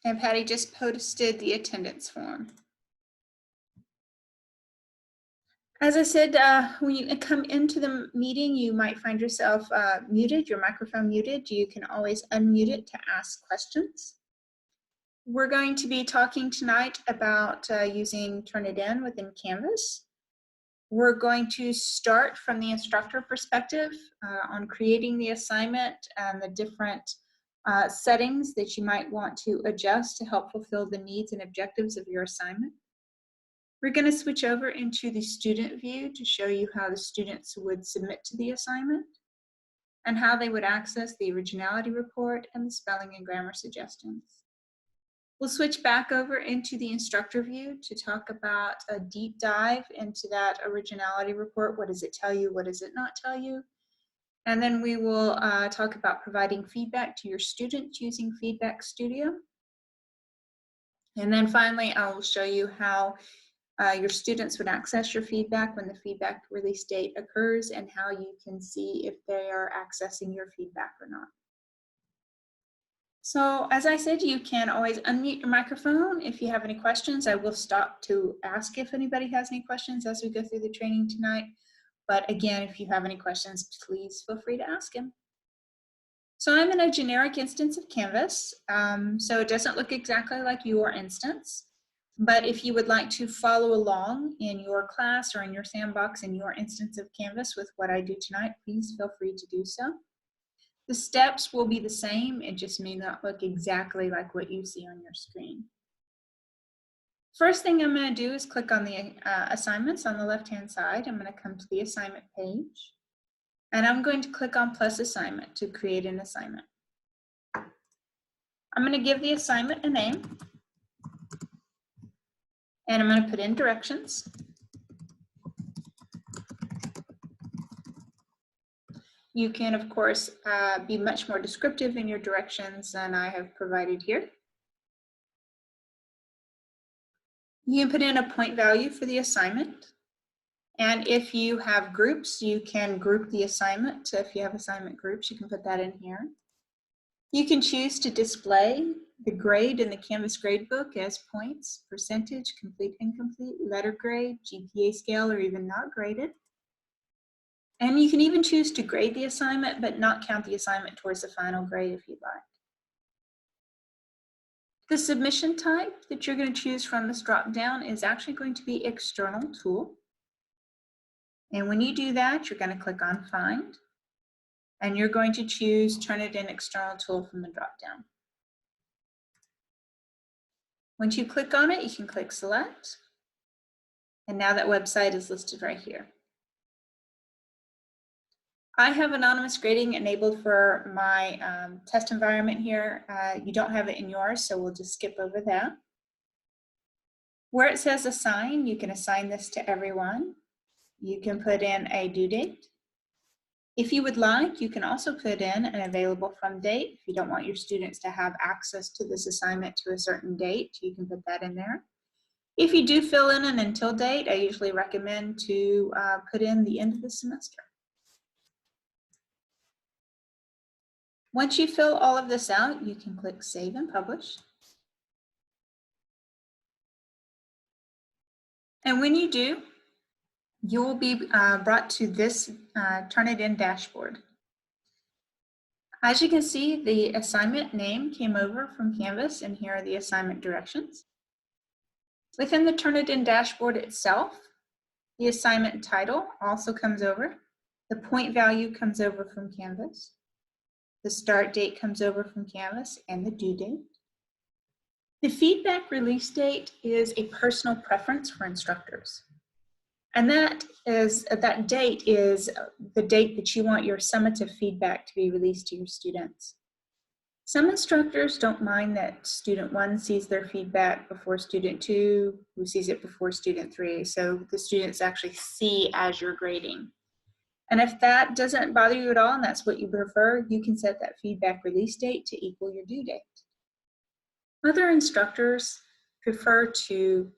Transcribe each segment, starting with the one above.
And Patty just posted the attendance form. As I said, when you come into the meeting, you might find yourself muted, your microphone muted. You can always unmute it to ask questions. We're going to be talking tonight about using Turnitin within Canvas. We're going to start from the instructor perspective on creating the assignment and the different settings that you might want to adjust to help fulfill the needs and objectives of your assignment. We're going to switch over into the student view to show you how the students would submit to the assignment and how they would access the originality report and the spelling and grammar suggestions. We'll switch back over into the instructor view to talk about a deep dive into that originality report. What does it tell you? What does it not tell you? And then we will talk about providing feedback to your students using Feedback Studio. And then finally, I will show you how your students would access your feedback when the feedback release date occurs and how you can see if they are accessing your feedback or not. So as I said, you can always unmute your microphone. If you have any questions, I will stop to ask if anybody has any questions as we go through the training tonight. But again, if you have any questions, please feel free to ask them. So I'm in a generic instance of Canvas, so it doesn't look exactly like your instance. But if you would like to follow along in your class or in your sandbox in your instance of Canvas with what I do tonight, please feel free to do so. The steps will be the same, it just may not look exactly like what you see on your screen. First thing I'm going to do is click on the assignments on the left-hand side. I'm going to come to the assignment page, and I'm going to click on plus assignment to create an assignment. I'm going to give the assignment a name, and I'm going to put in directions. You can, of course, be much more descriptive in your directions than I have provided here. You can put in a point value for the assignment. And if you have groups, you can group the assignment. So if you have assignment groups, you can put that in here. You can choose to display the grade in the Canvas gradebook as points, percentage, complete, incomplete, letter grade, GPA scale, or even not graded. And you can even choose to grade the assignment, but not count the assignment towards the final grade if you'd like. The submission type that you're going to choose from this drop-down is actually going to be external tool. And when you do that, you're going to click on Find, and you're going to choose Turnitin External Tool from the drop-down. Once you click on it, you can click Select, and now that website is listed right here. I have anonymous grading enabled for my test environment here. You don't have it in yours, so we'll just skip over that. Where it says Assign, you can assign this to everyone. You can put in a due date. If you would like, you can also put in an available from date. If you don't want your students to have access to this assignment to a certain date, you can put that in there. If you do fill in an until date, I usually recommend to put in the end of the semester. Once you fill all of this out, you can click Save and Publish. And when you do, you will be brought to this Turnitin dashboard. As you can see, the assignment name came over from Canvas, and here are the assignment directions. Within the Turnitin dashboard itself, the assignment title also comes over. The point value comes over from Canvas. The start date comes over from Canvas, and the due date. The feedback release date is a personal preference for instructors. And that date is the date that you want your summative feedback to be released to your students. Some instructors don't mind that student 1 sees their feedback before student 2, who sees it before student 3. So the students actually see as you're grading. And if that doesn't bother you at all, and that's what you prefer, you can set that feedback release date to equal your due date. Other instructors prefer to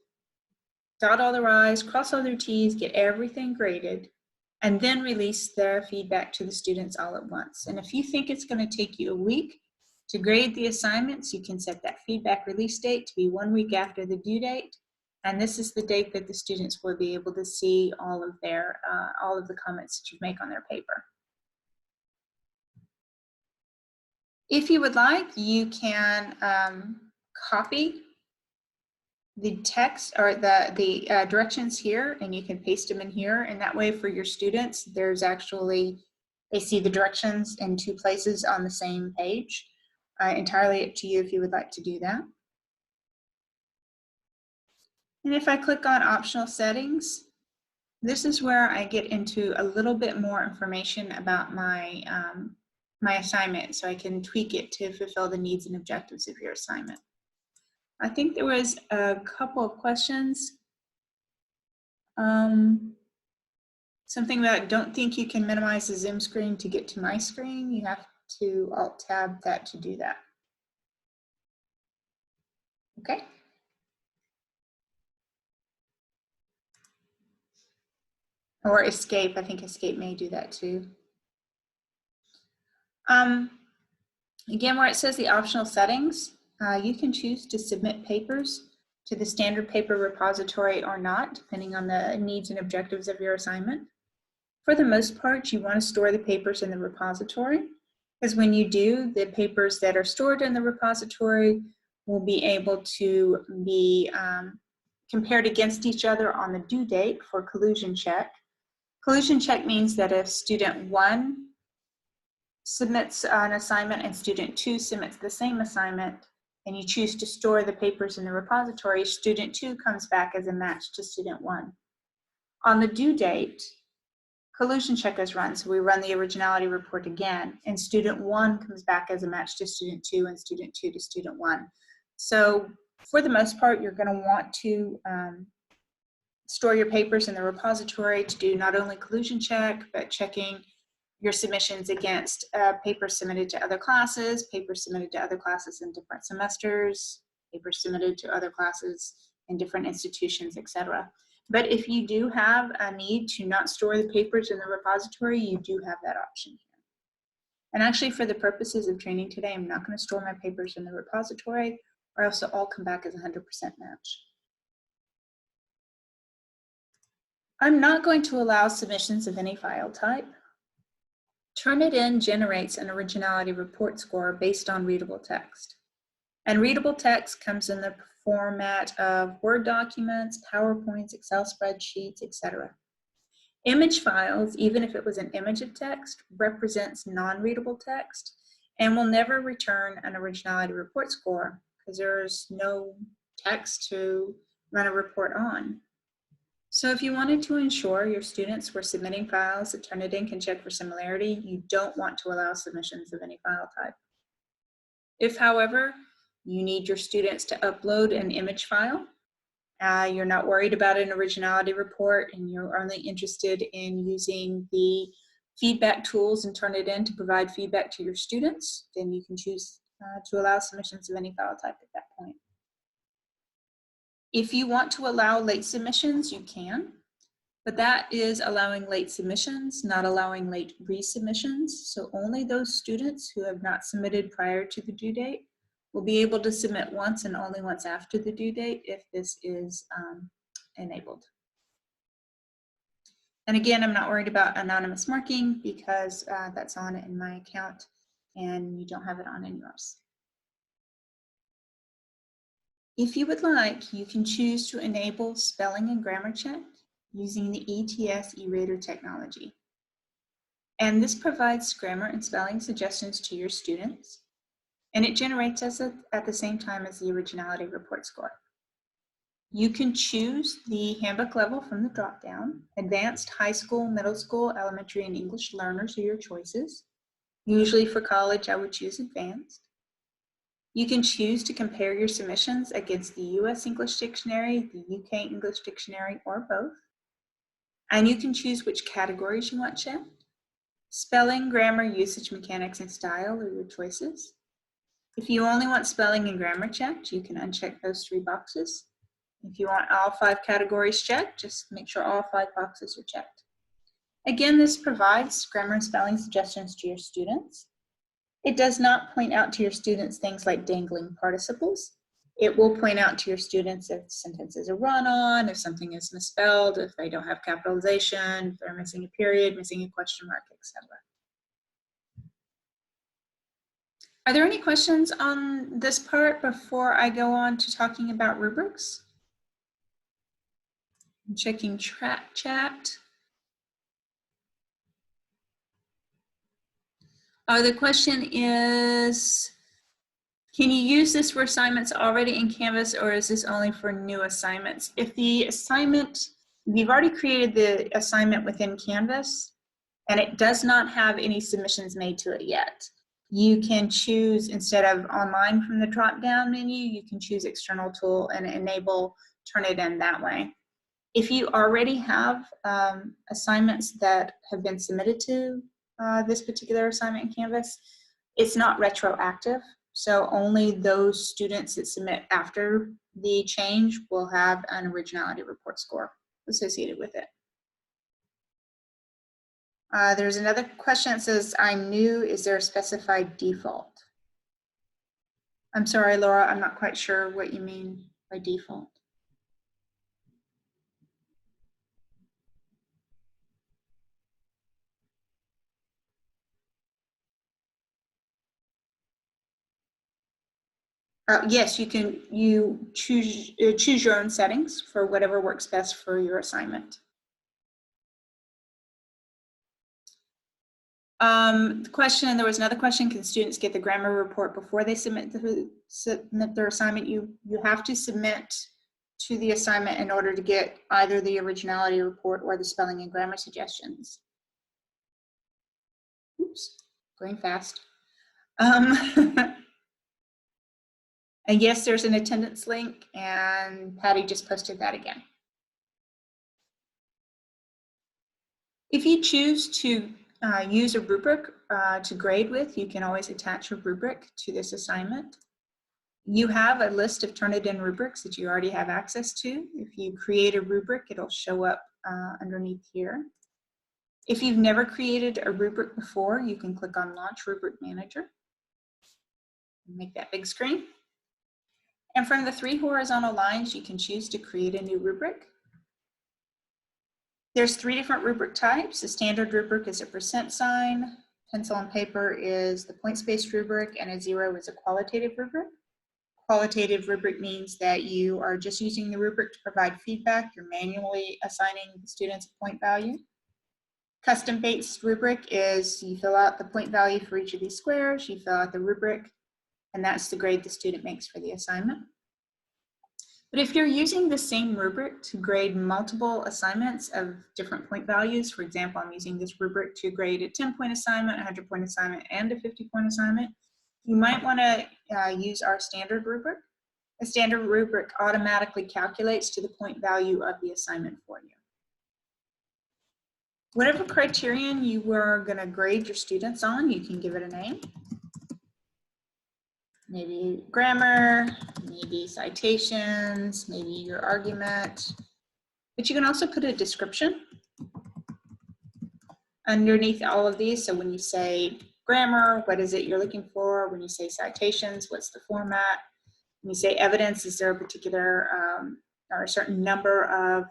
dot all their I's, cross all their T's, get everything graded, and then release their feedback to the students all at once. And if you think it's going to take you a week To grade the assignments, you can set that feedback release date to be 1 week after the due date. And this is the date that the students will be able to see all of the comments that you make on their paper. If you would like, you can copy the text or the directions here, and you can paste them in here. And that way for your students, they see the directions in 2 places on the same page. Entirely up to you if you would like to do that. And if I click on optional settings, this is where I get into a little bit more information about my assignment, so I can tweak it to fulfill the needs and objectives of your assignment. I think there was a couple of questions. Something about don't think you can minimize the Zoom screen to get to my screen. You have to Alt-Tab that to do that. Okay. Or escape. I think escape may do that too. Again, where it says the optional settings, you can choose to submit papers to the standard paper repository or not, depending on the needs and objectives of your assignment. For the most part, you want to store the papers in the repository, because when you do, the papers that are stored in the repository will be able to be compared against each other on the due date for collusion check. Collusion check means that if student 1 submits an assignment and student 2 submits the same assignment, and you choose to store the papers in the repository, student 2 comes back as a match to student 1. On the due date, collusion check is run, so we run the originality report again, and student 1 comes back as a match to student 2 and student 2 to student 1. So for the most part, you're going to want to store your papers in the repository to do not only collusion check, but checking your submissions against papers submitted to other classes, papers submitted to other classes in different semesters, papers submitted to other classes in different institutions, etc. But if you do have a need to not store the papers in the repository, you do have that option here. And actually, for the purposes of training today, I'm not going to store my papers in the repository, or else they'll all come back as 100% match. I'm not going to allow submissions of any file type. Turnitin generates an originality report score based on readable text. And readable text comes in the format of Word documents, PowerPoints, Excel spreadsheets, etc. Image files, even if it was an image of text, represents non-readable text and will never return an originality report score because there's no text to run a report on. So if you wanted to ensure your students were submitting files that Turnitin can check for similarity, you don't want to allow submissions of any file type. If, however, you need your students to upload an image file, you're not worried about an originality report, and you're only interested in using the feedback tools in Turnitin to provide feedback to your students, then you can choose to allow submissions of any file type at that point. If you want to allow late submissions, you can, but that is allowing late submissions, not allowing late resubmissions. So only those students who have not submitted prior to the due date will be able to submit once and only once after the due date if this is enabled. And again, I'm not worried about anonymous marking because that's on in my account and you don't have it on in yours. If you would like, you can choose to enable spelling and grammar check using the ETS eRater technology. And this provides grammar and spelling suggestions to your students, and it generates us at the same time as the originality report score. You can choose the handbook level from the dropdown. Advanced, high school, middle school, elementary, and English learners are your choices. Usually for college, I would choose advanced. You can choose to compare your submissions against the US English Dictionary, the UK English Dictionary, or both. And you can choose which categories you want checked. Spelling, grammar, usage, mechanics, and style are your choices. If you only want spelling and grammar checked, you can uncheck those 3 boxes. If you want all 5 categories checked, just make sure all 5 boxes are checked. Again, this provides grammar and spelling suggestions to your students. It does not point out to your students things like dangling participles. It will point out to your students if sentences are run-on, if something is misspelled, if they don't have capitalization, if they're missing a period, missing a question mark, etc. Are there any questions on this part before I go on to talking about rubrics? I'm checking chat. The question is, can you use this for assignments already in Canvas, or is this only for new assignments? If you've already created the assignment within Canvas, and it does not have any submissions made to it yet, you can choose, instead of online from the drop-down menu, you can choose external tool and enable Turnitin that way. If you already have assignments that have been submitted to this particular assignment in Canvas, it's not retroactive. So only those students that submit after the change will have an originality report score associated with it. There's another question that says, I'm new, is there a specified default? I'm sorry, Laura, I'm not quite sure what you mean by default. Yes, you choose your own settings for whatever works best for your assignment. The question, there was another question, can students get the grammar report before they submit their assignment? You have to submit to the assignment in order to get either the originality report or the spelling and grammar suggestions. Oops, going fast. And yes, there's an attendance link, and Patty just posted that again. If you choose to use a rubric to grade with, you can always attach a rubric to this assignment. You have a list of Turnitin rubrics that you already have access to. If you create a rubric, it'll show up underneath here. If you've never created a rubric before, you can click on Launch Rubric Manager and make that big screen. And from the 3 horizontal lines, you can choose to create a new rubric. There's 3 different rubric types. The standard rubric is a %sign, pencil and paper is the points-based rubric, and a 0 is a qualitative rubric. Qualitative rubric means that you are just using the rubric to provide feedback. You're manually assigning the students a point value. Custom-based rubric is you fill out the point value for each of these squares, you fill out the rubric, and that's the grade the student makes for the assignment. But if you're using the same rubric to grade multiple assignments of different point values, for example, I'm using this rubric to grade a 10-point assignment, a 100-point assignment, and a 50-point assignment, you might want to use our standard rubric. A standard rubric automatically calculates to the point value of the assignment for you. Whatever criterion you are going to grade your students on, you can give it a name. Maybe grammar, maybe citations, maybe your argument. But you can also put a description underneath all of these. So when you say grammar, what is it you're looking for? When you say citations, what's the format? When you say evidence, is there a particular or a certain number of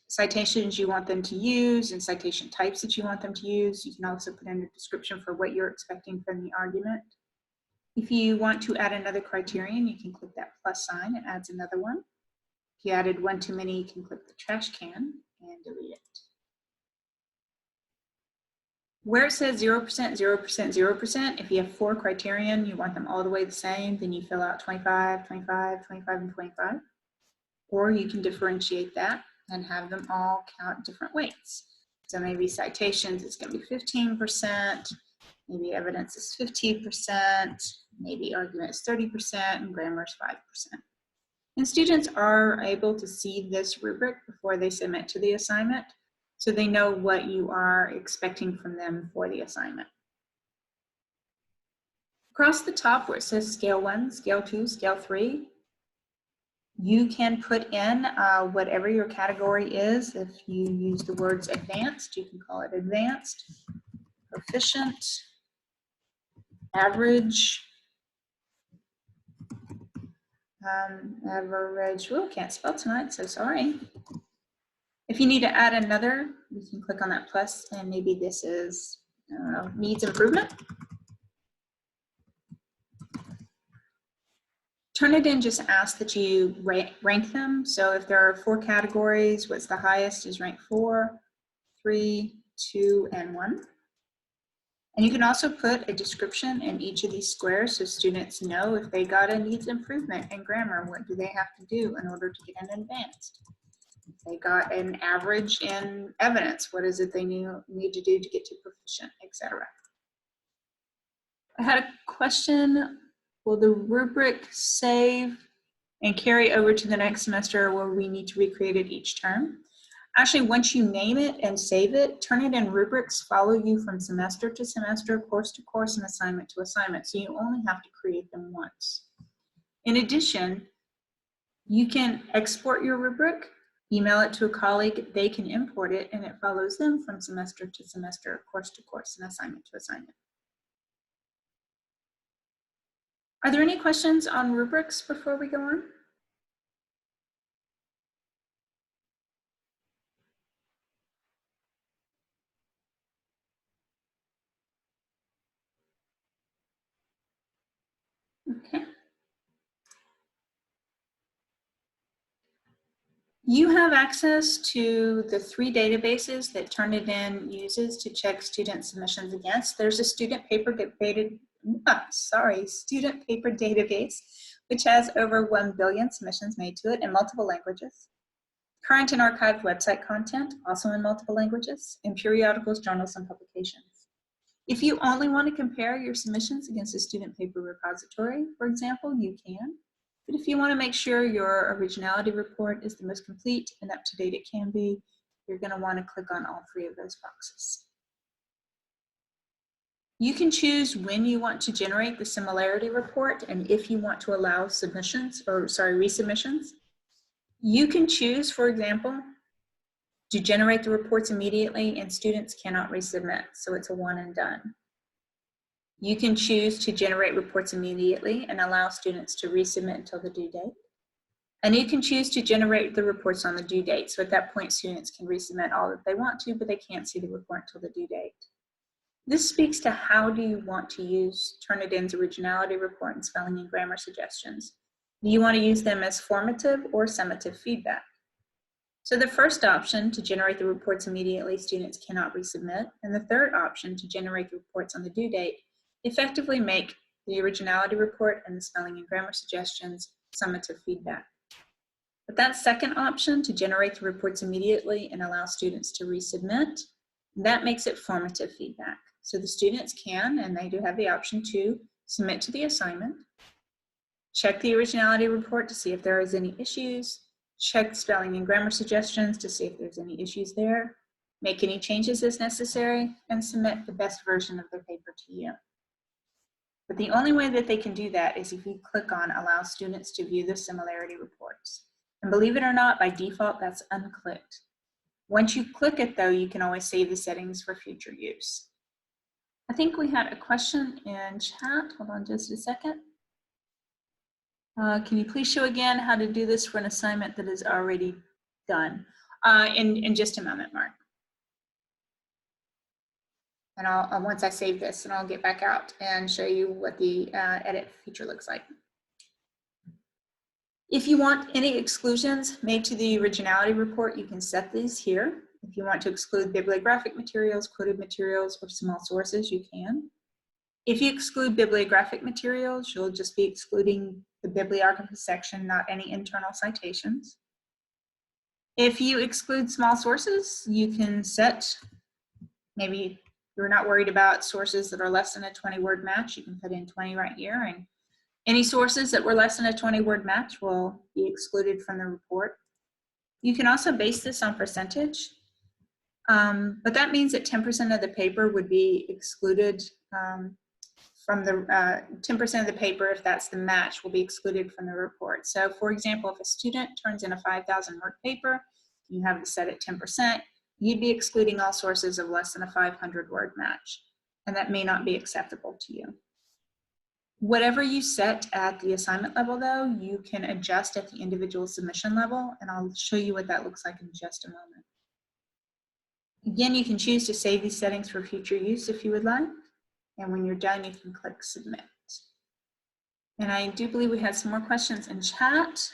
citations you want them to use and citation types that you want them to use? You can also put in a description for what you're expecting from the argument. If you want to add another criterion, you can click that plus sign. It adds another one. If you added one too many, you can click the trash can and delete it. Where it says 0%, 0%, 0%, if you have 4 criterion, you want them all the way the same, then you fill out 25, 25, 25, and 25. Or you can differentiate that and have them all count different weights. So maybe citations is going to be 15%, maybe evidence is 15%, maybe argument is 30%, and grammar is 5%. And students are able to see this rubric before they submit to the assignment, so they know what you are expecting from them for the assignment. Across the top where it says scale 1, scale 2, scale 3, you can put in whatever your category is. If you use the words advanced, you can call it advanced, proficient, average, oh, can't spell tonight, so sorry. If you need to add another, you can click on that plus, and maybe this is, I don't know, needs improvement. Turnitin just asks that you rank them. So if there are 4 categories, what's the highest is rank 4, 3, 2, and 1. And you can also put a description in each of these squares so students know if they got a needs improvement in grammar, what do they have to do in order to get an advanced. If they got an average in evidence, what is it they need to do to get to proficient, etc. I had a question. Will the rubric save and carry over to the next semester, or will we need to recreate it each term? Actually, once you name it and save it, Turnitin rubrics follow you from semester to semester, course to course, and assignment to assignment. So you only have to create them once. In addition, you can export your rubric, email it to a colleague, they can import it, and it follows them from semester to semester, course to course, and assignment to assignment. Are there any questions on rubrics before we go on? Okay. You have access to the 3 databases that Turnitin uses to check student submissions against. There's a student paper database, which has over 1 billion submissions made to it in multiple languages. Current and archived website content, also in multiple languages, and periodicals, journals, and publications. If you only want to compare your submissions against a student paper repository, for example, you can. But if you want to make sure your originality report is the most complete and up to date it can be, you're going to want to click on all 3 of those boxes. You can choose when you want to generate the similarity report and if you want to allow resubmissions. You can choose, for example, to generate the reports immediately and students cannot resubmit, so it's a one and done. You can choose to generate reports immediately and allow students to resubmit until the due date. And you can choose to generate the reports on the due date. So at that point, students can resubmit all that they want to, but they can't see the report until the due date. This speaks to how do you want to use Turnitin's originality report and spelling and grammar suggestions. Do you want to use them as formative or summative feedback? So the first option, to generate the reports immediately, students cannot resubmit. And the third option, to generate the reports on the due date, effectively make the originality report and the spelling and grammar suggestions summative feedback. But that second option, to generate the reports immediately and allow students to resubmit, that makes it formative feedback. So the students can, and they do have the option to, submit to the assignment, check the originality report to see if there is any issues, check spelling and grammar suggestions to see if there's any issues there, make any changes as necessary, and submit the best version of their paper to you. But the only way that they can do that is if you click on Allow Students to View the Similarity Reports. And believe it or not, by default, that's unclicked. Once you click it, though, you can always save the settings for future use. I think we had a question in chat. Hold on just a second. Can you please show again how to do this for an assignment that is already done? In just a moment, Mark. And once I save this, and I'll get back out and show you what the edit feature looks like. If you want any exclusions made to the originality report, you can set these here. If you want to exclude bibliographic materials, quoted materials, or small sources, you can. If you exclude bibliographic materials, you'll just be excluding the bibliography section, not any internal citations. If you exclude small sources, you can set, maybe you're not worried about sources that are less than a 20-word match, you can put in 20 right here, and any sources that were less than a 20-word match will be excluded from the report. You can also base this on percentage, but that means that 10% of the paper would be excluded from the 10% of the paper, if that's the match, will be excluded from the report. So for example, if a student turns in a 5,000-word paper, you have it set at 10%, you'd be excluding all sources of less than a 500-word match, and that may not be acceptable to you. Whatever you set at the assignment level, though, you can adjust at the individual submission level, and I'll show you what that looks like in just a moment. Again, you can choose to save these settings for future use if you would like, and when you're done, you can click Submit. And I do believe we had some more questions in chat.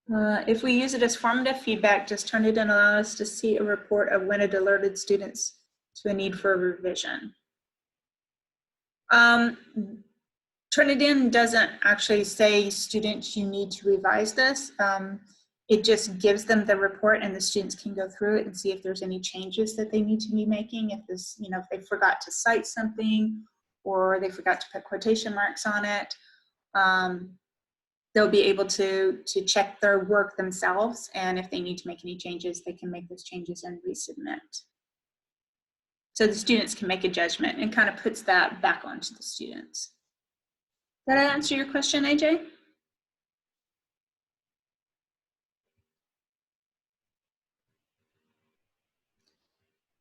If we use it as formative feedback, does Turnitin allow us to see a report of when it alerted students to a need for a revision? Turnitin doesn't actually say, students, you need to revise this. It just gives them the report and the students can go through it and see if there's any changes that they need to be making. If this, if they forgot to cite something or they forgot to put quotation marks on it, they'll be able to check their work themselves. And if they need to make any changes, they can make those changes and resubmit. So the students can make a judgment and kind of puts that back onto the students. Did that answer your question, AJ?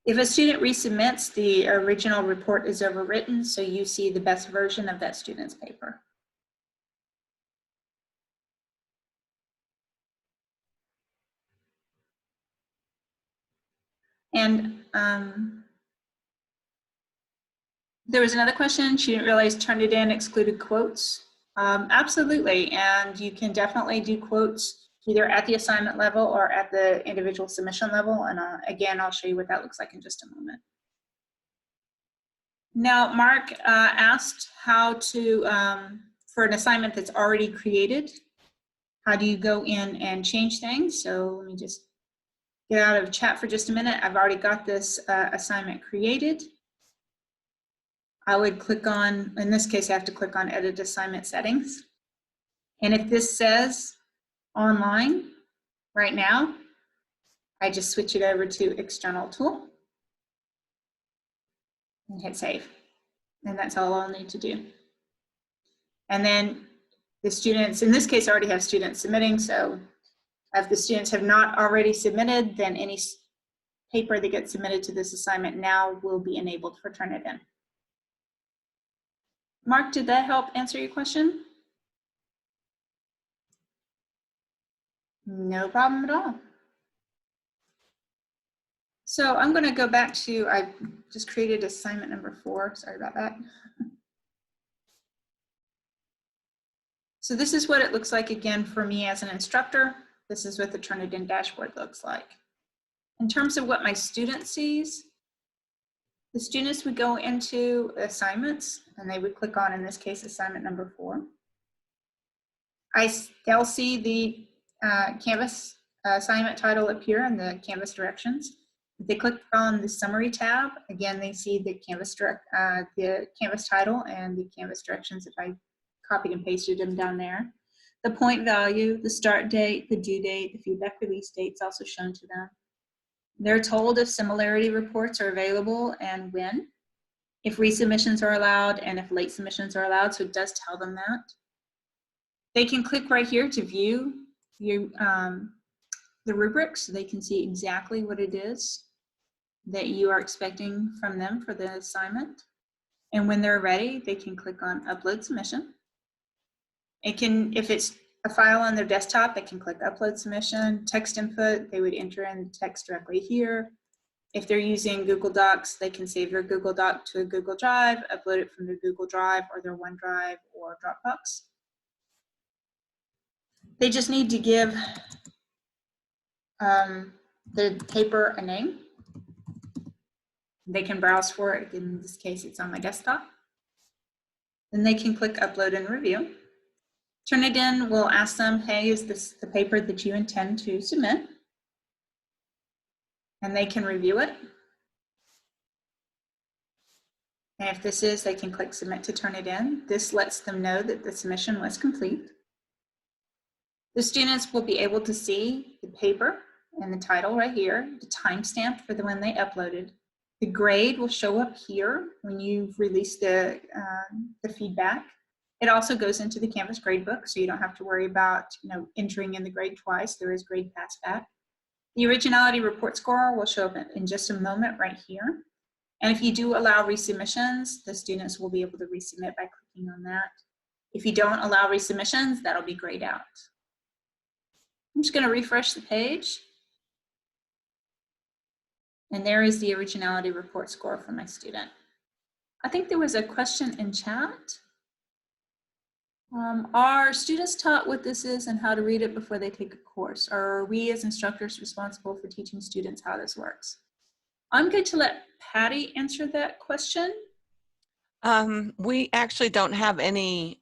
If a student resubmits, the original report is overwritten, so you see the best version of that student's paper. And there was another question. She didn't realize Turnitin excluded quotes. Absolutely, and you can definitely do quotes either at the assignment level or at the individual submission level. And again, I'll show you what that looks like in just a moment. Now, Mark asked how to, for an assignment that's already created, how do you go in and change things? So let me just get out of chat for just a minute. I've already got this assignment created. I would click on, in this case, I have to click on Edit Assignment Settings. And if this says online right now, I just switch it over to External Tool and hit Save. And that's all I'll need to do. And then the students, in this case, I already have students submitting. So if the students have not already submitted, then any paper that gets submitted to this assignment now will be enabled for Turnitin. Mark, did that help answer your question? No problem at all. So I'm going to go back to, I just created assignment number 4. Sorry about that. So this is what it looks like again for me as an instructor. This is what the Turnitin dashboard looks like. In terms of what my student sees, the students would go into assignments and they would click on, in this case, assignment number 4. They'll see the Canvas assignment title appear in the Canvas directions. If they click on the summary tab, again, they see the Canvas title and the Canvas directions if I copied and pasted them down there. The point value, the start date, the due date, the feedback release date is also shown to them. They're told if similarity reports are available and when, if resubmissions are allowed and if late submissions are allowed, so it does tell them that. They can click right here to view the rubrics so they can see exactly what it is that you are expecting from them for the assignment. And when they're ready, they can click on Upload Submission. It can, if it's a file on their desktop, they can click Upload Submission. Text input, they would enter in text directly here. If they're using Google Docs, they can save their Google Doc to a Google Drive, upload it from their Google Drive or their OneDrive or Dropbox. They just need to give the paper a name. They can browse for it. In this case, it's on my desktop. Then they can click Upload and Review. Turnitin will ask them, hey, is this the paper that you intend to submit? And they can review it. And if this is, they can click Submit to Turnitin. This lets them know that the submission was complete. The students will be able to see the paper and the title right here, the timestamp for the one they uploaded. The grade will show up here when you've released the feedback. It also goes into the Canvas gradebook, so you don't have to worry about entering in the grade twice. There is grade pass back. The originality report score will show up in just a moment right here. And if you do allow resubmissions, the students will be able to resubmit by clicking on that. If you don't allow resubmissions, that'll be grayed out. I'm just going to refresh the page. And there is the originality report score for my student. I think there was a question in chat. Are students taught what this is and how to read it before they take a course? Or are we as instructors responsible for teaching students how this works? I'm going to let Patty answer that question. We actually don't have any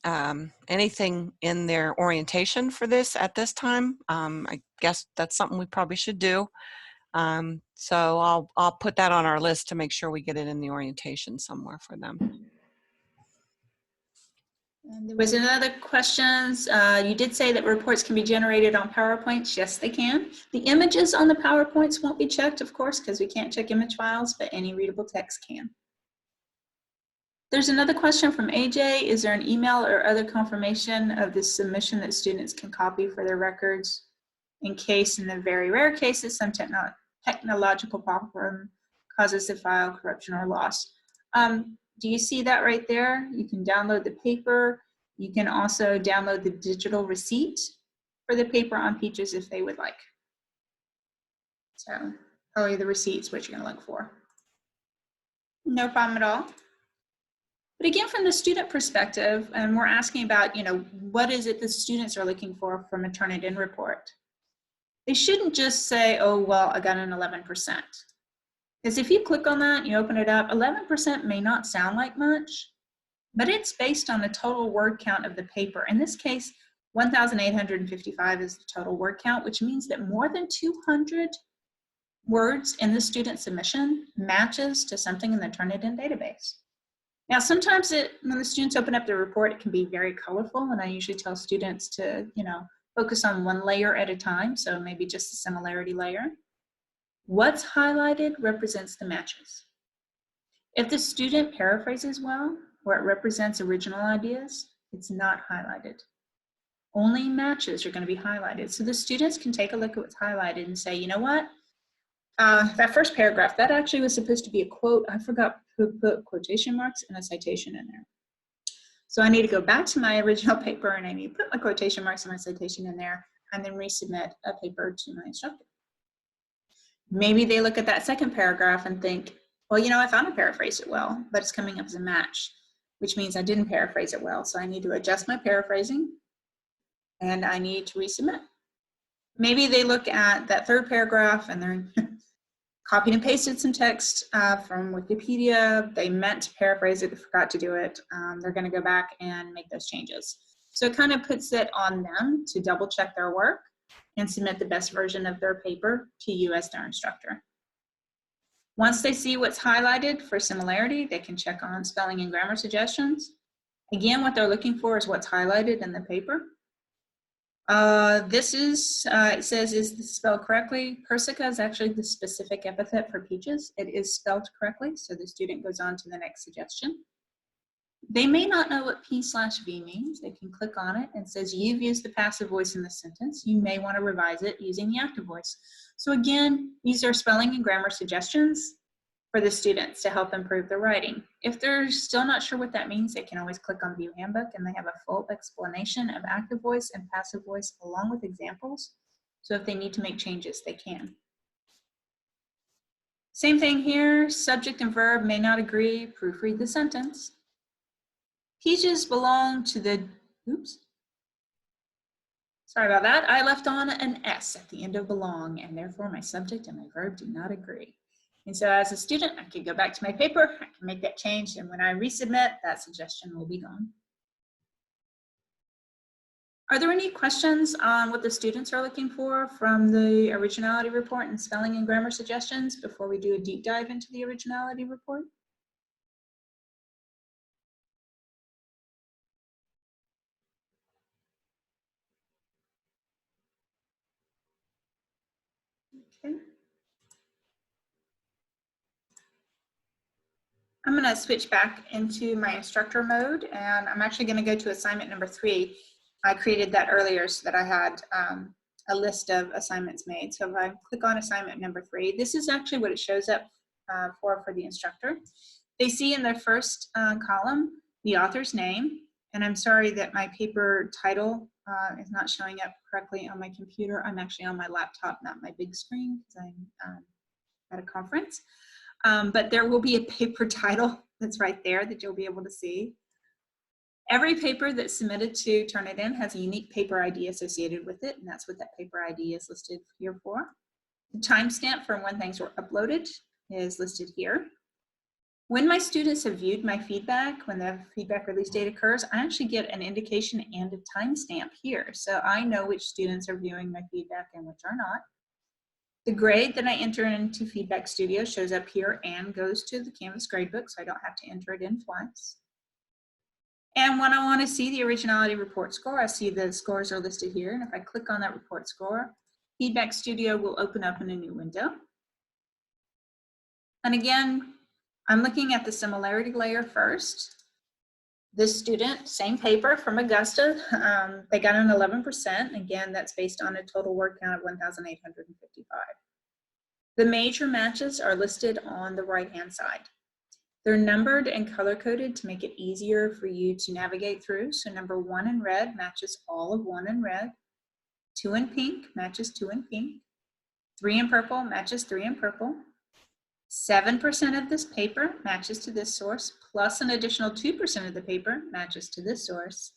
anything in their orientation for this at this time. I guess that's something we probably should do. So I'll put that on our list to make sure we get it in the orientation somewhere for them. And there was another questions. You did say that reports can be generated on PowerPoints. Yes, they can. The images on the PowerPoints won't be checked, of course, because we can't check image files, but any readable text can. There's another question from AJ. Is there an email or other confirmation of this submission that students can copy for their records in case, in the very rare cases, some technological problem causes the file corruption or loss? Do you see that right there? You can download the paper. You can also download the digital receipt for the paper on Peaches if they would like. So probably the receipt's what you're gonna look for. No problem at all. But again, from the student perspective, and we're asking about, what is it the students are looking for from a Turnitin report? They shouldn't just say, oh, well, I got an 11%. Because if you click on that and you open it up, 11% may not sound like much, but it's based on the total word count of the paper. In this case, 1,855 is the total word count, which means that more than 200 words in the student submission matches to something in the Turnitin database. Now, sometimes when the students open up the report, it can be very colorful, and I usually tell students to, focus on one layer at a time, so maybe just the similarity layer. What's highlighted represents the matches. If the student paraphrases well, or it represents original ideas, it's not highlighted. Only matches are going to be highlighted. So the students can take a look at what's highlighted and say, you know what? That first paragraph, that actually was supposed to be a quote. I forgot to put quotation marks and a citation in there. So I need to go back to my original paper and I need to put my quotation marks and my citation in there and then resubmit a paper to my instructor. Maybe they look at that second paragraph and think, well, I found I paraphrased it well, but it's coming up as a match, which means I didn't paraphrase it well. So I need to adjust my paraphrasing and I need to resubmit. Maybe they look at that third paragraph and they're copied and pasted some text from Wikipedia. They meant to paraphrase it, they forgot to do it. They're going to go back and make those changes. So it kind of puts it on them to double check their work and submit the best version of their paper to you as their instructor. Once they see what's highlighted for similarity, they can check on spelling and grammar suggestions. Again, what they're looking for is what's highlighted in the paper. This is, it says, is this spelled correctly? Persica is actually the specific epithet for peaches. It is spelled correctly, so the student goes on to the next suggestion. They may not know what P/V means. They can click on it and it says, you've used the passive voice in the sentence. You may want to revise it using the active voice. So again, these are spelling and grammar suggestions for the students to help improve their writing. If they're still not sure what that means, they can always click on View Handbook and they have a full explanation of active voice and passive voice along with examples. So if they need to make changes, they can. Same thing here, subject and verb may not agree, proofread the sentence. Peaches belong to the, oops. Sorry about that. I left on an S at the end of belong and therefore my subject and my verb do not agree. And so as a student, I can go back to my paper, I can make that change, and when I resubmit, that suggestion will be gone. Are there any questions on what the students are looking for from the originality report and spelling and grammar suggestions before we do a deep dive into the originality report? Okay. I'm going to switch back into my instructor mode, and I'm actually going to go to assignment number 3. I created that earlier so that I had a list of assignments made. So if I click on assignment number 3, this is actually what it shows up for the instructor. They see in their first column the author's name, And I'm sorry that my paper title is not showing up correctly on my computer. I'm actually on my laptop, not my big screen, because I'm at a conference. But there will be a paper title that's right there that you'll be able to see. Every paper that's submitted to Turnitin has a unique paper ID associated with it, and that's what that paper ID is listed here for. The timestamp from when things were uploaded is listed here. When my students have viewed my feedback, when the feedback release date occurs, I actually get an indication and a timestamp here. So I know which students are viewing my feedback and which are not. The grade that I enter into Feedback Studio shows up here and goes to the Canvas gradebook, so I don't have to enter it in twice. And when I want to see the originality report score, I see the scores are listed here. And if I click on that report score, Feedback Studio will open up in a new window. And again, I'm looking at the similarity layer first. This student, same paper from Augusta, they got an 11%. Again, that's based on a total word count of 1,855. The major matches are listed on the right-hand side. They're numbered and color-coded to make it easier for you to navigate through. So number 1 in red matches all of 1 in red. 2 in pink matches 2 in pink. 3 in purple matches 3 in purple. 7% of this paper matches to this source, plus an additional 2% of the paper matches to this source,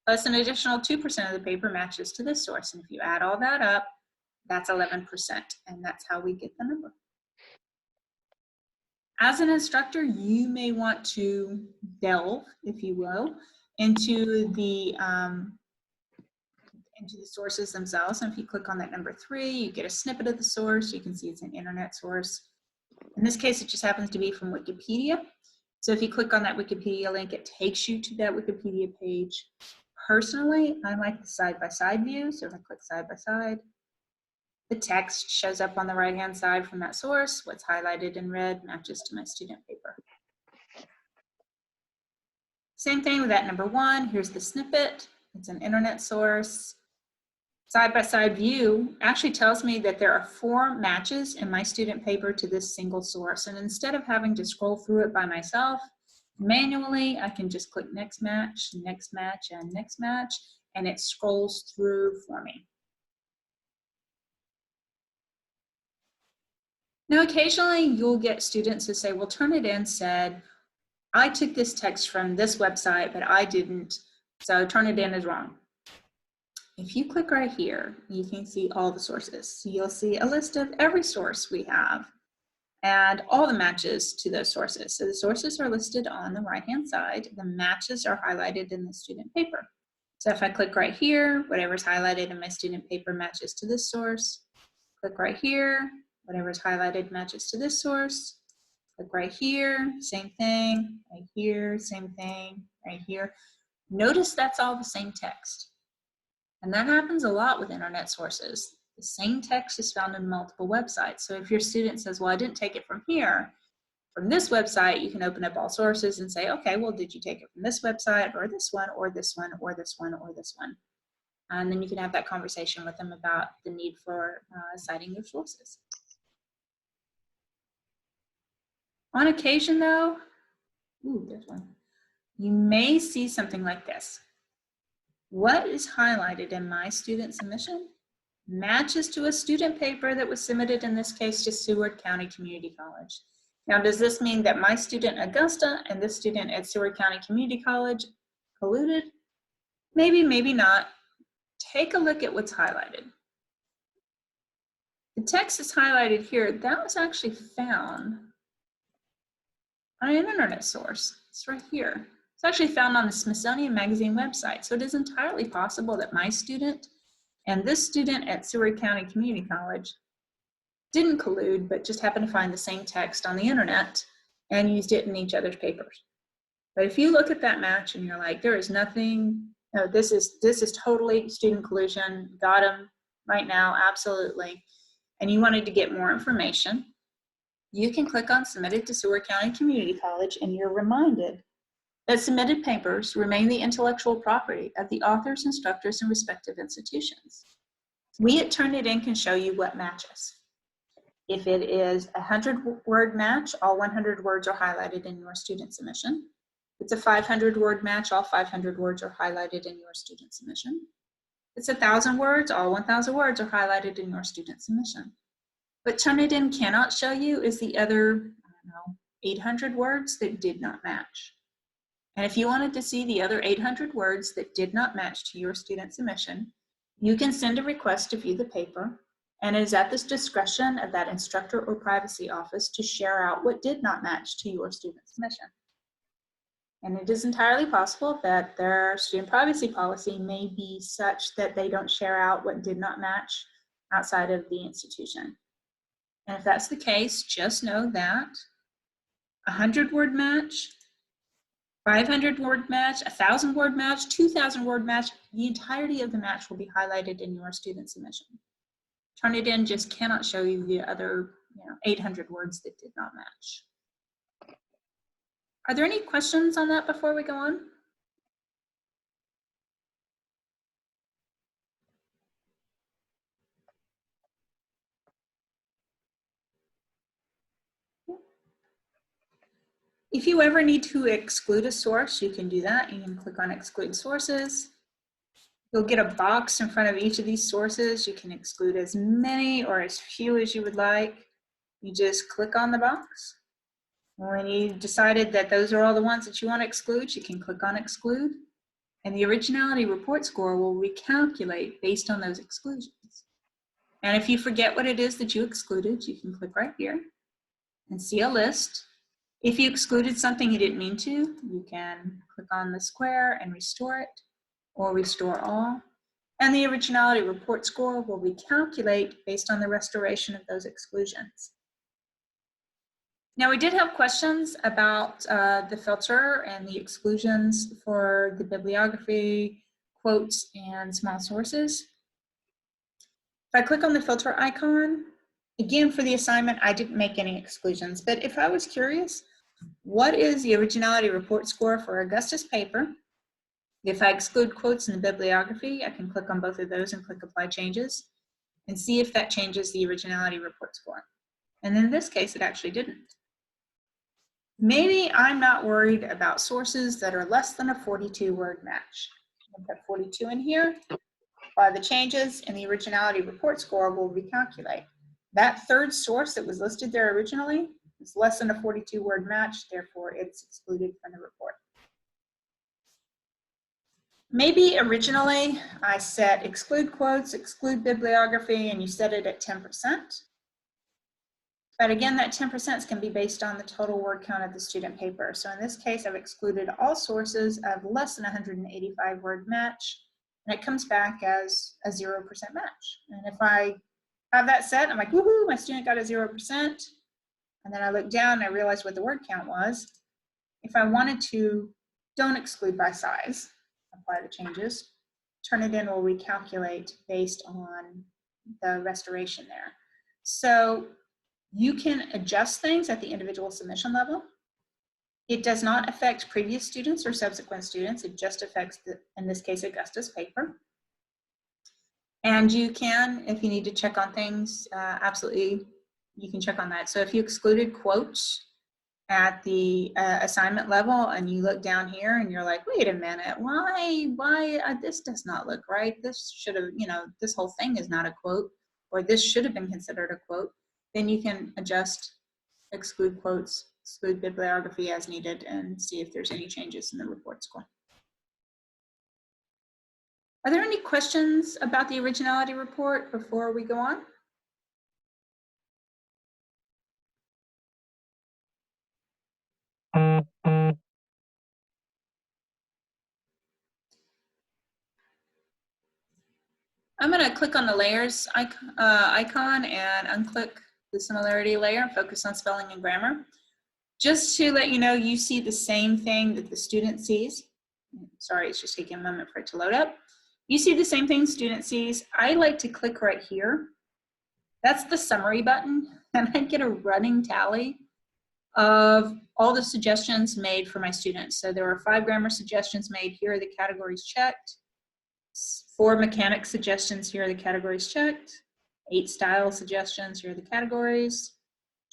plus an additional 2% of the paper matches to this source. And if you add all that up, that's 11%, and that's how we get the number. As an instructor, you may want to delve, if you will, into the sources themselves. And if you click on that number 3, you get a snippet of the source. You can see it's an internet source. In this case, it just happens to be from Wikipedia. So if you click on that Wikipedia link, it takes you to that Wikipedia page. Personally, I like the side-by-side view. So if I click side-by-side, the text shows up on the right-hand side from that source. What's highlighted in red matches to my student paper. Same thing with that number 1. Here's the snippet. It's an internet source. Side-by-side view actually tells me that there are 4 matches in my student paper to this single source. And instead of having to scroll through it by myself, manually, I can just click next match, and next match, and it scrolls through for me. Now, occasionally you'll get students who say, well, Turnitin said, I took this text from this website, but I didn't, so Turnitin is wrong. If you click right here, you can see all the sources. So you'll see a list of every source we have and all the matches to those sources. So the sources are listed on the right-hand side. The matches are highlighted in the student paper. So if I click right here, whatever's highlighted in my student paper matches to this source. Click right here, whatever's highlighted matches to this source. Click right here, same thing, right here, same thing, right here. Notice that's all the same text. And that happens a lot with internet sources. The same text is found in multiple websites. So if your student says, well, I didn't take it from here, from this website, you can open up all sources and say, okay, well, did you take it from this website or this one or this one or this one or this one? And then you can have that conversation with them about the need for citing your sources. On occasion, though, there's one. You may see something like this. What is highlighted in my student submission matches to a student paper that was submitted, in this case, to Seward County Community College. Now, does this mean that my student Augusta and this student at Seward County Community College colluded? Maybe, maybe not. Take a look at what's highlighted. The text is highlighted here. That was actually found on an internet source. It's right here. It's actually found on the Smithsonian Magazine website. So it is entirely possible that my student and this student at Seward County Community College didn't collude, but just happened to find the same text on the internet and used it in each other's papers. But if you look at that match and you're like, there is nothing, no, this is totally student collusion, got them right now, absolutely, and you wanted to get more information, you can click on Submitted to Seward County Community College, and you're reminded that submitted papers remain the intellectual property of the authors, instructors, and respective institutions. We at Turnitin can show you what matches. If it is a 100-word match, all 100 words are highlighted in your student submission. It's a 500-word match. All 500 words are highlighted in your student submission. It's 1,000 words. All 1,000 words are highlighted in your student submission. What Turnitin cannot show you is the other, 800 words that did not match. And if you wanted to see the other 800 words that did not match to your student submission, you can send a request to view the paper, and it is at the discretion of that instructor or privacy office to share out what did not match to your student submission. And it is entirely possible that their student privacy policy may be such that they don't share out what did not match outside of the institution. And if that's the case, just know that 100-word match, 500-word match, 1,000-word match, 2,000-word match, the entirety of the match will be highlighted in your student submission. Turnitin just cannot show you the other 800 words that did not match. Are there any questions on that before we go on? If you ever need to exclude a source, you can do that. You can click on Exclude Sources. You'll get a box in front of each of these sources. You can exclude as many or as few as you would like. You just click on the box. When you decided that those are all the ones that you want to exclude, you can click on Exclude, and the originality report score will recalculate based on those exclusions. And if you forget what it is that you excluded, you can click right here and see a list. If you excluded something you didn't mean to, you can click on the square and restore it, or restore all. And the originality report score will recalculate based on the restoration of those exclusions. Now, we did have questions about the filter and the exclusions for the bibliography, quotes, and small sources. If I click on the filter icon, again, for the assignment, I didn't make any exclusions, but if I was curious, what is the originality report score for Augustus paper? If I exclude quotes in the bibliography, I can click on both of those and click Apply Changes and see if that changes the originality report score. And in this case, it actually didn't. Maybe I'm not worried about sources that are less than a 42-word match. I'll put 42 in here. Apply the changes, and the originality report score will recalculate. That third source that was listed there originally is less than a 42-word match, therefore it's excluded from the report. Maybe originally I set exclude quotes, exclude bibliography, and you set it at 10%. But again, that 10% can be based on the total word count of the student paper. So in this case, I've excluded all sources of less than 185 word match, and it comes back as a 0% match. And if I have that set, I'm like, woohoo, my student got a 0%. And then I look down and I realize what the word count was. If I wanted to, don't exclude by size, apply the changes, Turnitin will recalculate based on the restoration there. So you can adjust things at the individual submission level. It does not affect previous students or subsequent students. It just affects, in this case, Augustus paper. And you can, if you need to check on things, absolutely, you can check on that. So if you excluded quotes at the assignment level and you look down here and you're like, wait a minute, why this does not look right. This should have, this whole thing is not a quote, or this should have been considered a quote. Then you can adjust, exclude quotes, exclude bibliography as needed, and see if there's any changes in the report score. Are there any questions about the originality report before we go on? I'm going to click on the layers icon and unclick the similarity layer and focus on spelling and grammar. Just to let you know, you see the same thing that the student sees. Sorry, it's just taking a moment for it to load up. You see the same thing student sees. I like to click right here. That's the summary button, and I get a running tally of all the suggestions made for my students. So there were 5 grammar suggestions made. Here are the categories checked. 4 mechanics suggestions, here are the categories checked. 8 style suggestions, here are the categories.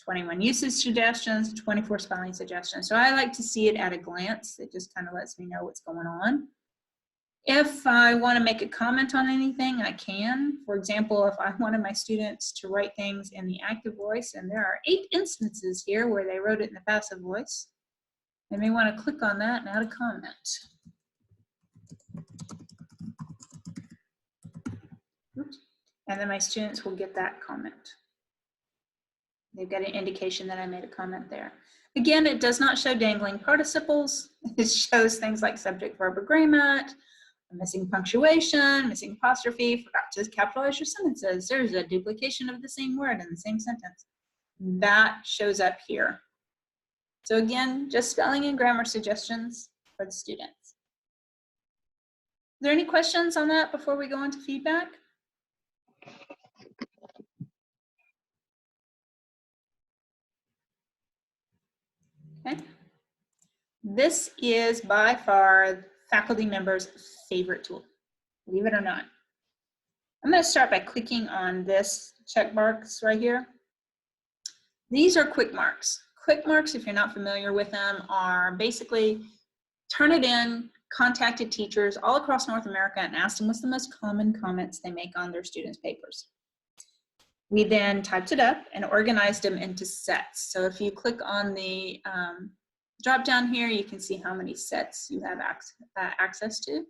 21 usage suggestions, 24 spelling suggestions. So I like to see it at a glance. It just kind of lets me know what's going on. If I want to make a comment on anything, I can. For example, if I wanted my students to write things in the active voice, and there are 8 instances here where they wrote it in the passive voice, they may want to click on that and add a comment. Oops. And then my students will get that comment. They've got an indication that I made a comment there. Again, it does not show dangling participles. It shows things like subject, verb, agreement, missing punctuation, missing apostrophe, forgot to capitalize your sentences. There's a duplication of the same word in the same sentence. That shows up here. So again, just spelling and grammar suggestions for the students. Are there any questions on that before we go into feedback? Okay. This is by far faculty members' favorite tool, believe it or not. I'm going to start by clicking on this check marks right here. These are quick marks. Quick marks, if you're not familiar with them, are basically Turnitin contacted teachers all across North America and asked them what's the most common comments they make on their students' papers. We then typed it up and organized them into sets. So if you click on the drop down here, you can see how many sets you have access to.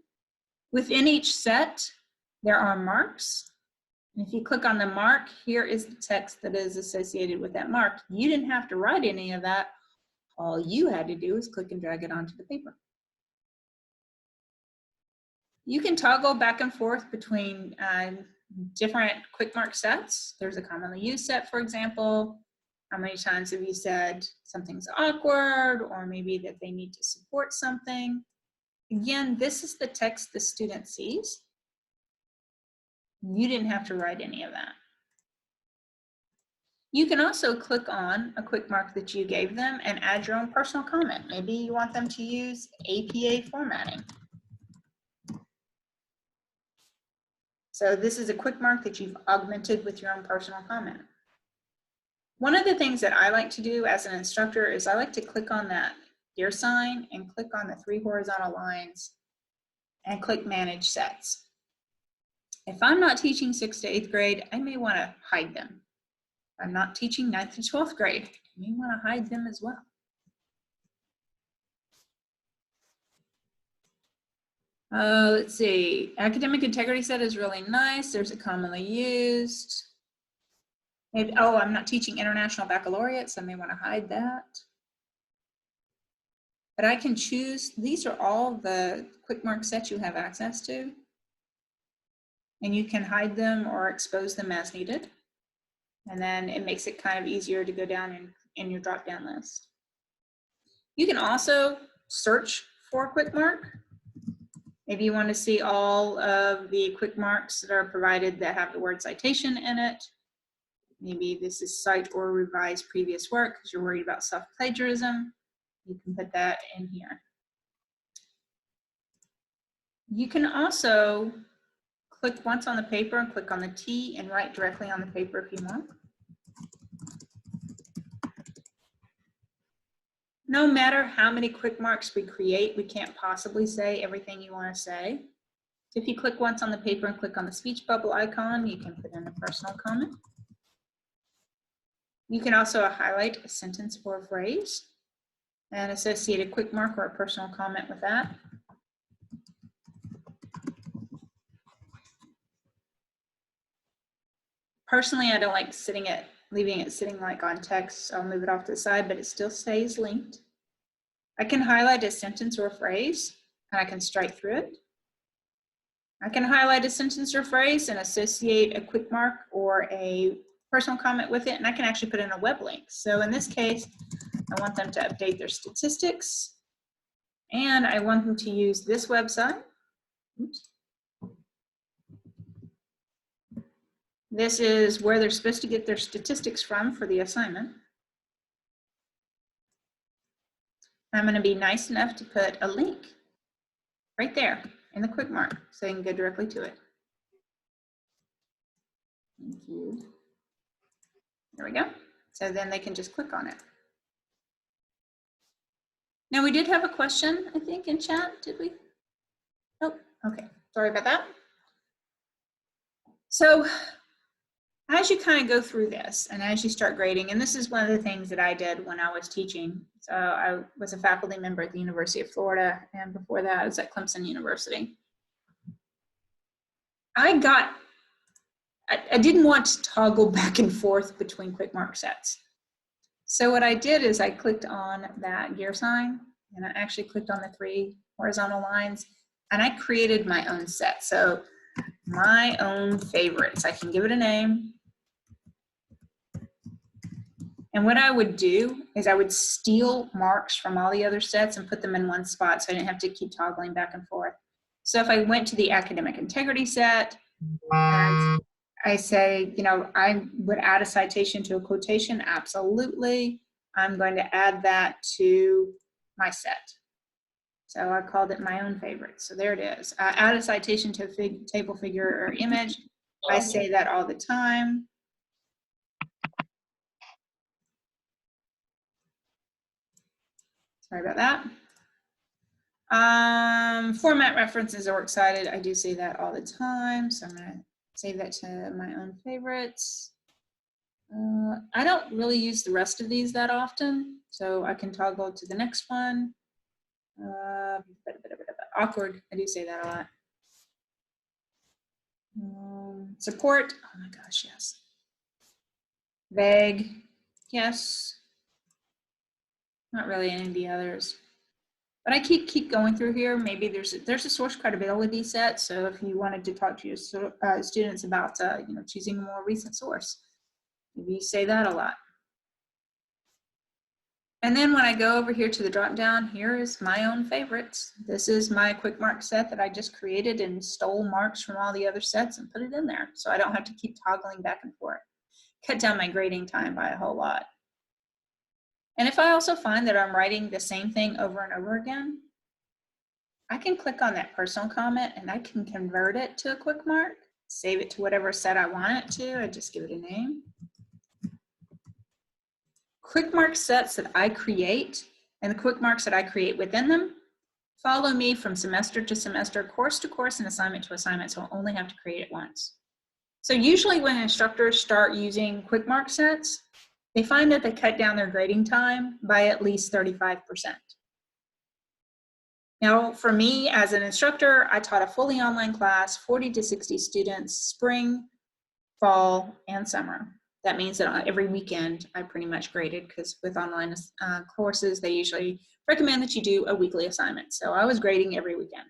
Within each set, there are marks. And if you click on the mark, here is the text that is associated with that mark. You didn't have to write any of that. All you had to do is click and drag it onto the paper. You can toggle back and forth between different quick mark sets. There's a commonly used set, for example. How many times have you said something's awkward, or maybe that they need to support something? Again, this is the text the student sees. You didn't have to write any of that. You can also click on a quick mark that you gave them and add your own personal comment. Maybe you want them to use APA formatting. So this is a quick mark that you've augmented with your own personal comment. One of the things that I like to do as an instructor is I like to click on that gear sign and click on the 3 horizontal lines and click Manage Sets. If I'm not teaching 6th to 8th grade, I may want to hide them. If I'm not teaching 9th to 12th grade, I may want to hide them as well. Let's see, academic integrity set is really nice. There's a commonly used. Maybe, oh, I'm not teaching international baccalaureate, so I may want to hide that. But I can choose, these are all the quick mark sets you have access to. And you can hide them or expose them as needed. And then it makes it kind of easier to go down in your drop-down list. You can also search for a quick mark. Maybe you want to see all of the quick marks that are provided that have the word citation in it. Maybe this is cite or revise previous work because you're worried about self-plagiarism. You can put that in here. You can also click once on the paper and click on the T and write directly on the paper if you want. No matter how many quick marks we create, we can't possibly say everything you want to say. If you click once on the paper and click on the speech bubble icon, you can put in a personal comment. You can also highlight a sentence or a phrase and associate a quick mark or a personal comment with that. Personally, I don't like leaving it sitting like on text, so I'll move it off to the side, but it still stays linked. I can highlight a sentence or a phrase, and I can strike through it. I can highlight a sentence or phrase and associate a quick mark or a personal comment with it, and I can actually put in a web link. So in this case, I want them to update their statistics, and I want them to use this website. Oops. This is where they're supposed to get their statistics from for the assignment. I'm going to be nice enough to put a link right there in the quick mark so you can go directly to it. Thank you. There we go. So then they can just click on it. Now we did have a question, I think, in chat, did we? Oh, okay, sorry about that. So as you kind of go through this and as you start grading, and this is one of the things that I did when I was teaching. So I was a faculty member at the University of Florida, and before that I was at Clemson University. I didn't want to toggle back and forth between quick mark sets. So what I did is I clicked on that gear sign, and I actually clicked on the 3 horizontal lines, and I created my own set. So my own favorites, I can give it a name. And what I would do is I would steal marks from all the other sets and put them in one spot so I didn't have to keep toggling back and forth. So if I went to the academic integrity set, and I say, you know, I would add a citation to a quotation, absolutely. I'm going to add that to my set. So I called it my own favorite. So there it is. Add a citation to a table, figure, or image. I say that all the time. Sorry about that. Format references or excited. I do say that all the time. So I'm going to save that to my own favorites. I don't really use the rest of these that often, so I can toggle to the next one. Awkward, I do say that a lot. Support, oh my gosh, yes. Vague, yes. Not really any of the others. But I keep going through here. Maybe there's a source credibility set, so if you wanted to talk to your students about you know, choosing a more recent source, maybe you say that a lot. And then when I go over here to the drop down, here is my own favorites. This is my quick mark set that I just created and stole marks from all the other sets and put it in there. So I don't have to keep toggling back and forth. Cut down my grading time by a whole lot. And if I also find that I'm writing the same thing over and over again, I can click on that personal comment and I can convert it to a quick mark, save it to whatever set I want it to. I just give it a name. Quick mark sets that I create and the quick marks that I create within them follow me from semester to semester, course to course, and assignment to assignment, so I'll only have to create it once. So usually when instructors start using quick mark sets, they find that they cut down their grading time by at least 35%. Now, for me as an instructor, I taught a fully online class, 40 to 60 students, spring, fall, and summer. That means that every weekend I pretty much graded, because with online courses, they usually recommend that you do a weekly assignment. So I was grading every weekend.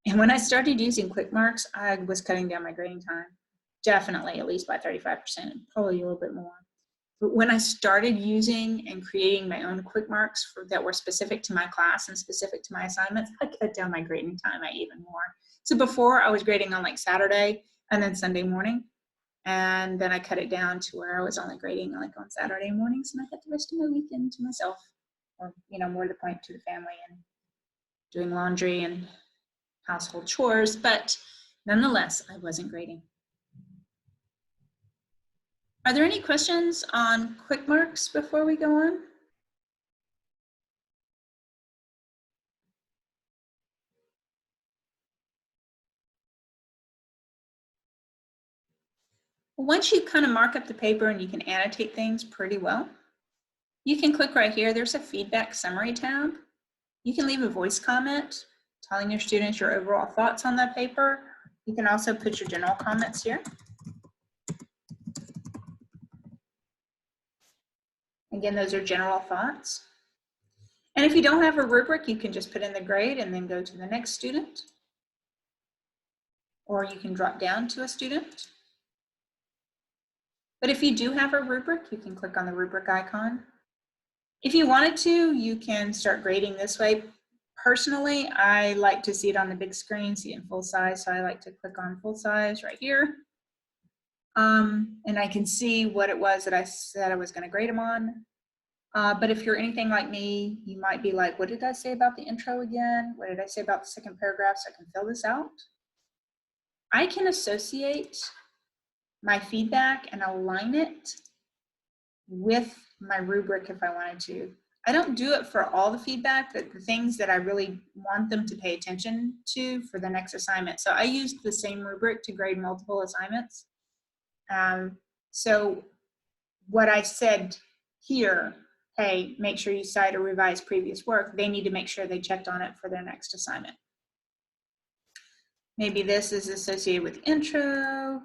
And when I started using quick marks, I was cutting down my grading time, definitely at least by 35%, probably a little bit more. But when I started using and creating my own quick marks that were specific to my class and specific to my assignments, I cut down my grading time even more. So before I was grading on like Saturday and then Sunday morning. And then I cut it down to where I was only grading like on Saturday mornings, and I got the rest of my weekend to myself, or, you know, more to the point, to the family and doing laundry and household chores. But nonetheless, I wasn't grading. Are there any questions on quick marks before we go on? Once you kind of mark up the paper and you can annotate things pretty well, you can click right here. There's a feedback summary tab. You can leave a voice comment telling your students your overall thoughts on that paper. You can also put your general comments here. Again, those are general thoughts. And if you don't have a rubric, you can just put in the grade and then go to the next student. Or you can drop down to a student. But if you do have a rubric, you can click on the rubric icon. If you wanted to, you can start grading this way. Personally, I like to see it on the big screen, see it in full size, so I like to click on full size right here. And I can see what it was that I said I was going to grade them on. But if you're anything like me, you might be like, what did I say about the intro again? What did I say about the second paragraph, so I can fill this out? I can associate my feedback and align it with my rubric if I wanted to. I don't do it for all the feedback, but the things that I really want them to pay attention to for the next assignment. So I used the same rubric to grade multiple assignments. So what I said here, hey, make sure you cite or revise previous work, they need to make sure they checked on it for their next assignment. Maybe this is associated with intro,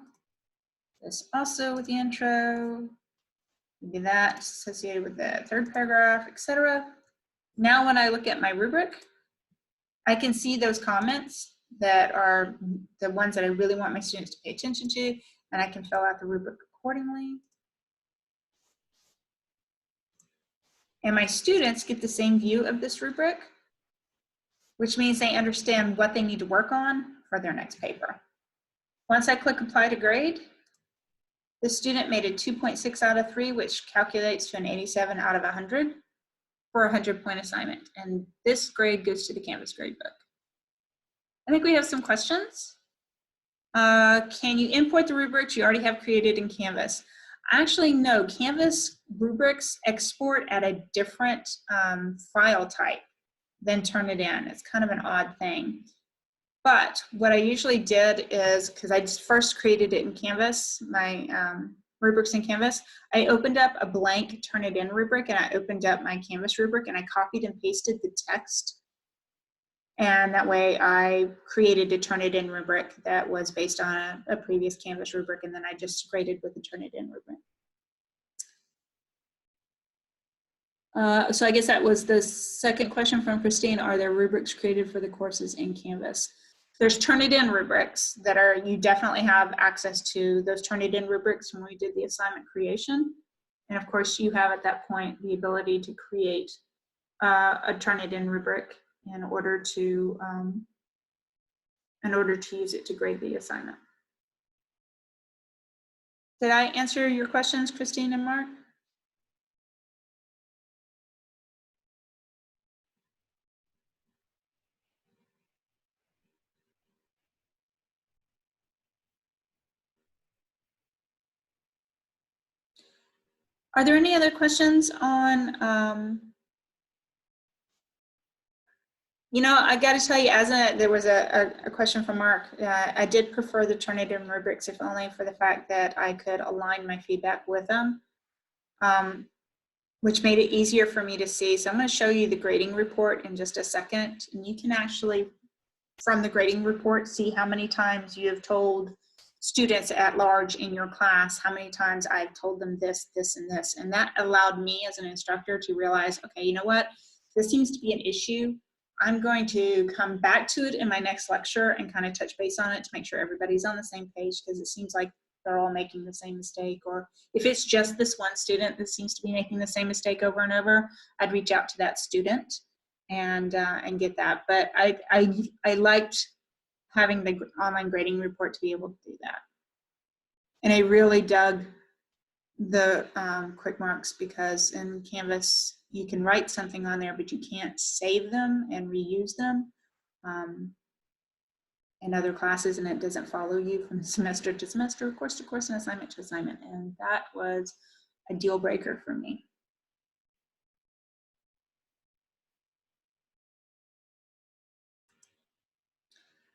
this also with the intro, maybe that associated with the third paragraph, etc. Now when I look at my rubric, I can see those comments that are the ones that I really want my students to pay attention to, and I can fill out the rubric accordingly. And my students get the same view of this rubric, which means they understand what they need to work on for their next paper. Once I click apply to grade, the student made a 2.6 out of 3, which calculates to an 87 out of 100 for a 100-point assignment. And this grade goes to the Canvas gradebook. I think we have some questions. Can you import the rubrics you already have created in Canvas? Actually, no. Canvas rubrics export at a different file type than Turnitin. It's kind of an odd thing. But what I usually did is, because I just first created it in Canvas, my rubrics in Canvas, I opened up a blank Turnitin rubric and I opened up my Canvas rubric and I copied and pasted the text. And that way I created a Turnitin rubric that was based on a previous Canvas rubric, and then I just graded with the Turnitin rubric. So I guess that was the second question from Christine. Are there rubrics created for the courses in Canvas? There's Turnitin rubrics that are, you definitely have access to those Turnitin rubrics when we did the assignment creation. And of course you have at that point the ability to create a Turnitin rubric in order to use it to grade the assignment. Did I answer your questions, Christine and Mark? Are there any other questions on, you know, I got to tell you, there was a question from Mark. I did prefer the Turnitin rubrics, if only for the fact that I could align my feedback with them, which made it easier for me to see. So I'm going to show you the grading report in just a second. And you can actually, from the grading report, see how many times you have told students at large in your class, how many times I've told them this, this, and this. And that allowed me as an instructor to realize, okay, you know what? This seems to be an issue. I'm going to come back to it in my next lecture and kind of touch base on it to make sure everybody's on the same page, because it seems like they're all making the same mistake. Or if it's just this one student that seems to be making the same mistake over and over, I'd reach out to that student and get that. But I liked having the online grading report to be able to do that. And I really dug the quick marks, because in Canvas you can write something on there, but you can't save them and reuse them in other classes, and it doesn't follow you from semester to semester, course to course, and assignment to assignment. And that was a deal breaker for me.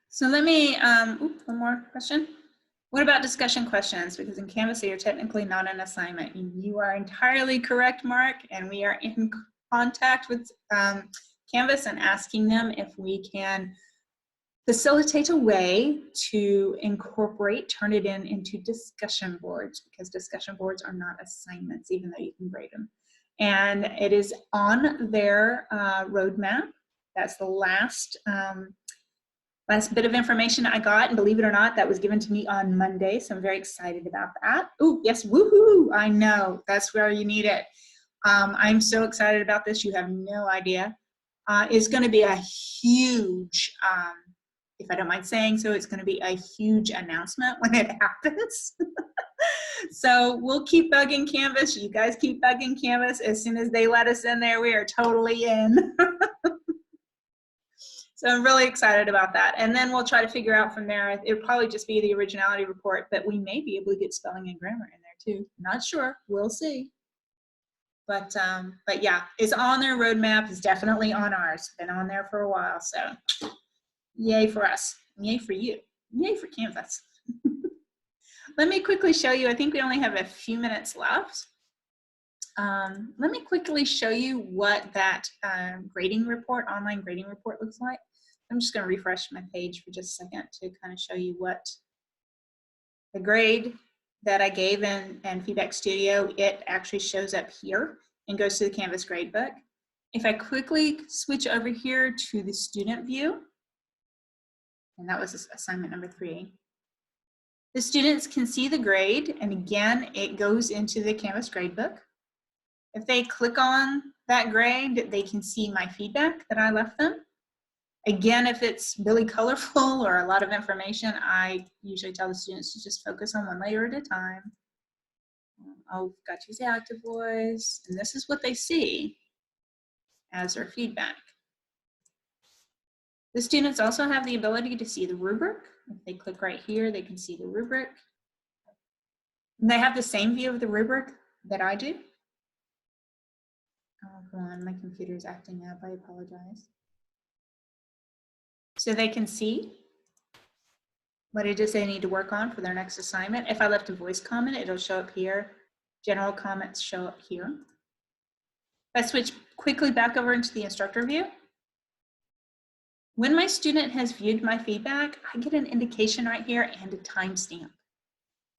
So let me, one more question. What about discussion questions? Because in Canvas, they are technically not an assignment. You are entirely correct, Mark, and we are in contact with Canvas and asking them if we can facilitate a way to incorporate Turnitin into discussion boards, because discussion boards are not assignments, even though you can grade them. And it is on their roadmap. That's the last bit of information I got, and believe it or not, that was given to me on Monday, so I'm very excited about that. Oh, yes, woohoo, I know, that's where you need it. I'm so excited about this, you have no idea. It's gonna be a huge, if I don't mind saying so, it's gonna be a huge announcement when it happens. So we'll keep bugging Canvas, you guys keep bugging Canvas. As soon as they let us in there, we are totally in. So I'm really excited about that. And then we'll try to figure out from there, it'll probably just be the originality report, but we may be able to get spelling and grammar in there too. Not sure, we'll see. But yeah, it's on their roadmap. It's definitely on ours. Been on there for a while. So yay for us. Yay for you. Yay for Canvas. Let me quickly show you. I think we only have a few minutes left. Let me quickly show you what that grading report, online grading report looks like. I'm just going to refresh my page for just a second to kind of show you what the grade that I gave in Feedback Studio, it actually shows up here and goes to the Canvas gradebook. If I quickly switch over here to the student view, and that was assignment number 3, the students can see the grade, and again, it goes into the Canvas gradebook. If they click on that grade, they can see my feedback that I left them. Again, if it's really colorful or a lot of information, I usually tell the students to just focus on one layer at a time. Oh, got to use the active voice. And this is what they see as their feedback. The students also have the ability to see the rubric. If they click right here, they can see the rubric. And they have the same view of the rubric that I do. Oh, come on, my computer's acting up. I apologize. So they can see what it is they need to work on for their next assignment. If I left a voice comment, it'll show up here. General comments show up here. If I switch quickly back over into the instructor view, when my student has viewed my feedback, I get an indication right here and a timestamp.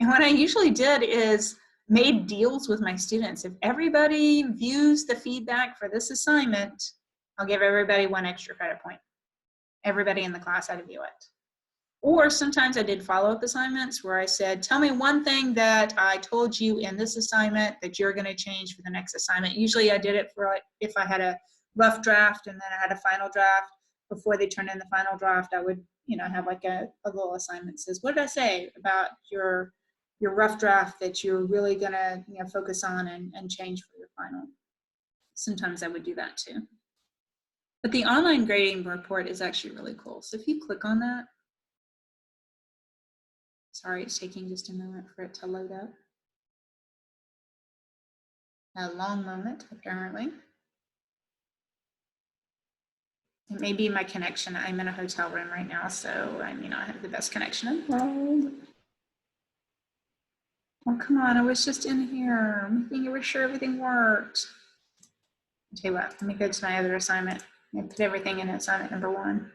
And what I usually did is made deals with my students. If everybody views the feedback for this assignment, I'll give everybody 1 extra credit point. Everybody in the class had to view it. Or sometimes I did follow-up assignments where I said, tell me one thing that I told you in this assignment that you're going to change for the next assignment. Usually I did it for like, if I had a rough draft and then I had a final draft. Before they turn in the final draft, I would, have like a little assignment that says, what did I say about your rough draft that you're really going to focus on and change for your final. Sometimes I would do that too. But the online grading report is actually really cool. So if you click on that, sorry, it's taking just a moment for it to load up. A long moment, apparently. It may be my connection. I'm in a hotel room right now, so I may not have the best connection in the world. Oh, come on, I was just in here, making sure everything worked. I'll tell you what, let me go to my other assignment and put everything in assignment number 1.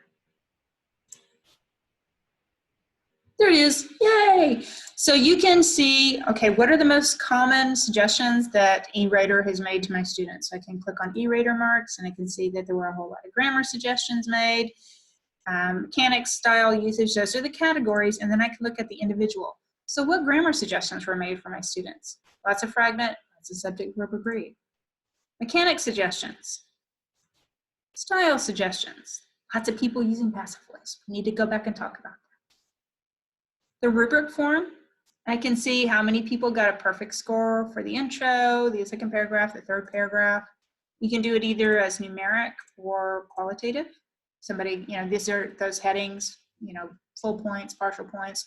There it is, yay! So you can see, okay, what are the most common suggestions that eRater has made to my students? So I can click on eRater marks and I can see that there were a whole lot of grammar suggestions made, mechanics, style, usage, those are the categories, and then I can look at the individual. So what grammar suggestions were made for my students? Lots of fragment, lots of subject, verb, agree. Mechanics suggestions, style suggestions, lots of people using passive voice. We need to go back and talk about that. The rubric form, I can see how many people got a perfect score for the intro, the second paragraph, the third paragraph. You can do it either as numeric or qualitative. Somebody, these are those headings, full points, partial points,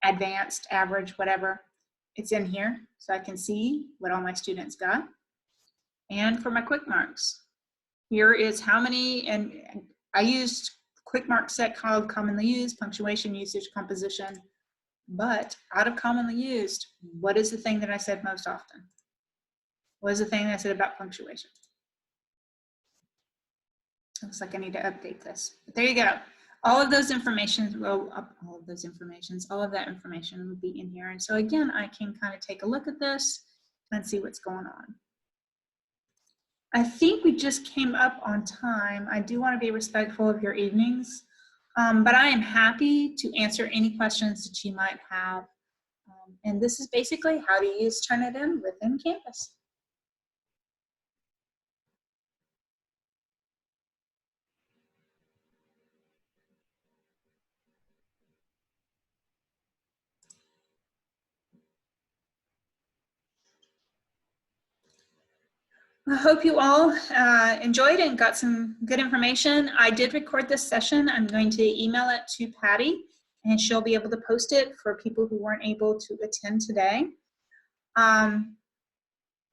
advanced, average, whatever. It's in here, so I can see what all my students got. And for my quick marks, here is how many, and I used quick mark set called commonly used, punctuation, usage, composition. But out of commonly used, what is the thing that I said most often? What is the thing that I said about punctuation? Looks like I need to update this. But there you go. All of those information, all of that information will be in here. And so again, I can kind of take a look at this and see what's going on. I think we just came up on time. I do want to be respectful of your evenings. But I am happy to answer any questions that you might have. And this is basically how to use Turnitin within Canvas. I hope you all enjoyed and got some good information. I did record this session. I'm going to email it to Patty, and she'll be able to post it for people who weren't able to attend today.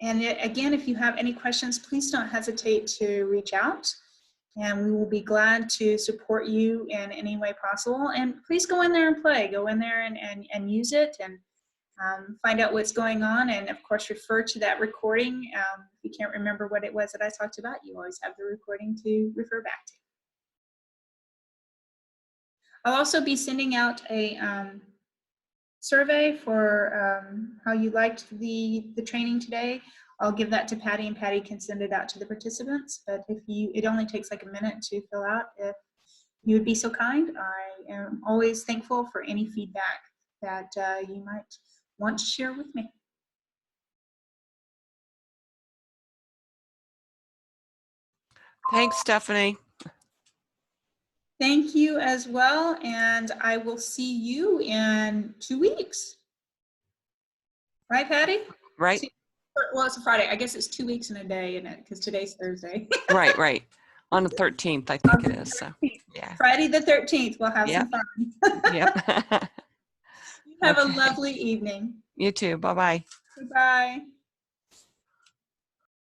And again, if you have any questions, please don't hesitate to reach out, and we will be glad to support you in any way possible. And please go in there and play. Go in there and use it, and find out what's going on. And of course, refer to that recording. If you can't remember what it was that I talked about, you always have the recording to refer back to. I'll also be sending out a survey for how you liked the training today. I'll give that to Patty, and Patty can send it out to the participants. But it only takes like a minute to fill out. If you would be so kind, I am always thankful for any feedback that you might want to share with me. Thanks, Stephanie. Thank you as well, and I will see you in 2 weeks. Right, Patty? Right. Well, it's a Friday. I guess it's 2 weeks in a day, isn't it? Because today's Thursday. Right. On the 13th, I think it is. So, yeah. Friday the 13th. We'll have some fun. Yep. Have a lovely evening. You too. Bye-bye. Goodbye.